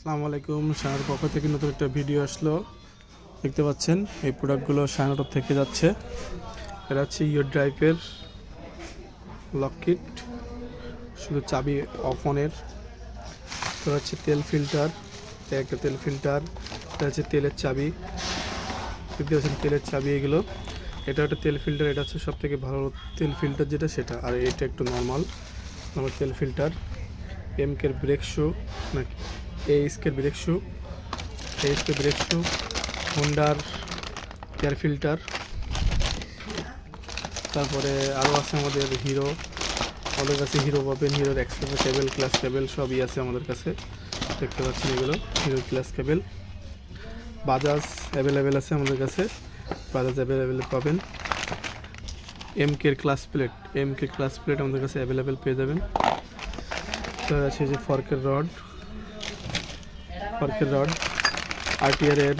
আসসালামু আলাইকুম। শায়নার পক্ষ থেকে নতুন একটা ভিডিও আসলো। দেখতে পাচ্ছেন এই প্রোডাক্টগুলো শায়নার থেকে যাচ্ছে। এটা হচ্ছে ইয়র ড্রাইভের লক কিট, শুধু চাবি অফ অনের। এটা হচ্ছে তেল ফিল্টার, একটা তেল ফিল্টার। এটা হচ্ছে তেলের চাবি, দেখতে পাচ্ছেন তেলের চাবি এগুলো। এটা একটা তেল ফিল্টার, এটা হচ্ছে সব থেকে ভালো তেল ফিল্টার যেটা সেটা, আর এটা একটু নর্মাল তেল ফিল্টার। এমকের ব্রেক শু, নাকি এইচকের ব্রেক শু, হোন্ডার এয়ার ফিল্টার। তারপরে আরও আছে আমাদের হিরো, আমাদের কাছে হিরো পাবেন, হিরোর এক্সট্রা কেবেল, ক্লাস কেবেল সবই আছে আমাদের কাছে। দেখতে পাচ্ছেন এগুলো hero class cable. Bajaj available আছে আমাদের কাছে, বাজাজ অ্যাভেলেবেল পাবেন। এমকের ক্লাস প্লেট আমাদের কাছে অ্যাভেলেবেল পেয়ে যাবেন। তার আছে যে ফর্কের রড আরটিআরের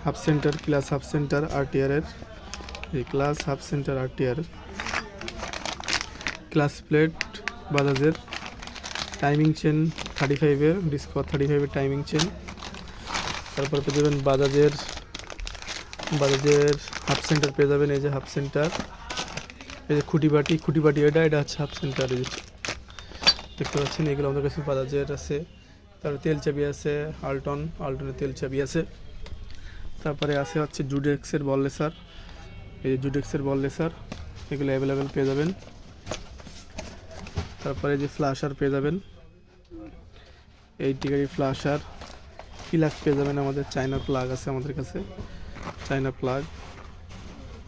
half center, class half center আরটিআরের, এই class half center RTR class plate বাজাজের। টাইমিং চেন 35-এর ডিসকভার 35-এর টাইমিং চেন। তারপর পেয়ে যাবেন বাজাজের হাফ সেন্টার পেয়ে যাবেন। এই যে হাফ সেন্টার, এই যে খুঁটিবাটি এটা হচ্ছে হাফ সেন্টার। এই যে দেখতে পাচ্ছেন এগুলো আমাদের কাছে বাজাজের আছে। তারপরে তেল চাবি আছে, আলটনের তেল চাবি আছে। তারপরে আছে হচ্ছে জুডেক্সের বল লেসার, এই যে জুডেক্সের বল লেসার, এগুলো অ্যাভেলেবেল পেয়ে যাবেন। তারপরে যে ফ্লাশার পেয়ে যাবেন, এই টিকারি ফ্লাশার। প্লাগ পেয়ে যাবেন, আমাদের চায়না প্লাগ আছে আমাদের কাছে, চায়না প্লাগ,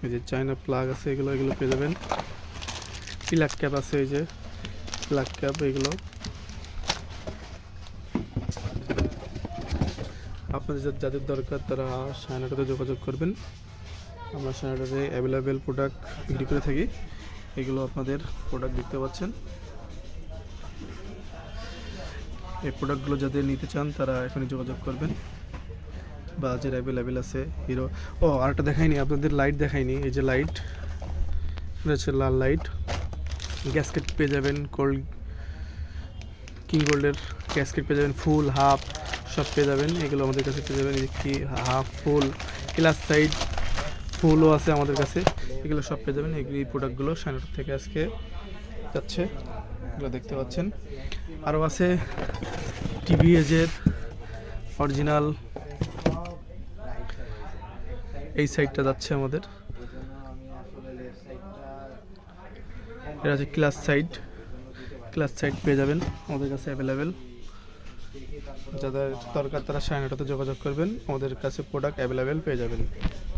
এই যে চায়না প্লাগ আছে, এগুলো পেয়ে যাবেন। প্লাগ ক্যাপ আছে, এই যে প্লাগ ক্যাপ, এগুলো আপনাদের যাদের দরকার তারা শায়নাটাতে যোগাযোগ করবেন। আমরা শায়নাটাতে অ্যাভেলেবেল প্রোডাক্ট বিক্রি করে থাকি। এগুলো আপনাদের প্রোডাক্ট দেখতে পাচ্ছেন। এই প্রোডাক্টগুলো যাদের নিতে চান তারা এখনই যোগাযোগ করবেন। বাজাজের অ্যাভেলেবেল আছে হিরো। আরেকটা দেখাইনি আপনাদের, লাইট দেখাইনি। এই যে লাইট, এটা হচ্ছে লাল লাইট। গ্যাসকেট পেয়ে যাবেন, কিং গোল্ডের গ্যাসকেট পেয়ে যাবেন, ফুল হাফ সব পেয়ে যাবেন। এগুলো আমাদের কাছে পেয়ে যাবেন। এই কি হাফ ফুল ক্লাস সাইড ফুলও আছে আমাদের কাছে, এগুলো সব পেয়ে যাবেন। এই প্রোডাক্টগুলো শায়নার থেকে আজকে যাচ্ছে, এগুলো দেখতে পাচ্ছেন। আরও আছে টিভিএজের অরিজিনাল, এই সাইডটা যাচ্ছে আমাদের। এটা হচ্ছে ক্লাস সাইড পেয়ে যাবেন আমাদের কাছে অ্যাভেলেবেল। যাদের দরকার তারা শায়নাটাতে যোগাযোগ করবেন, আমাদের কাছে প্রোডাক্ট অ্যাভেলেবেল পেয়ে যাবেন।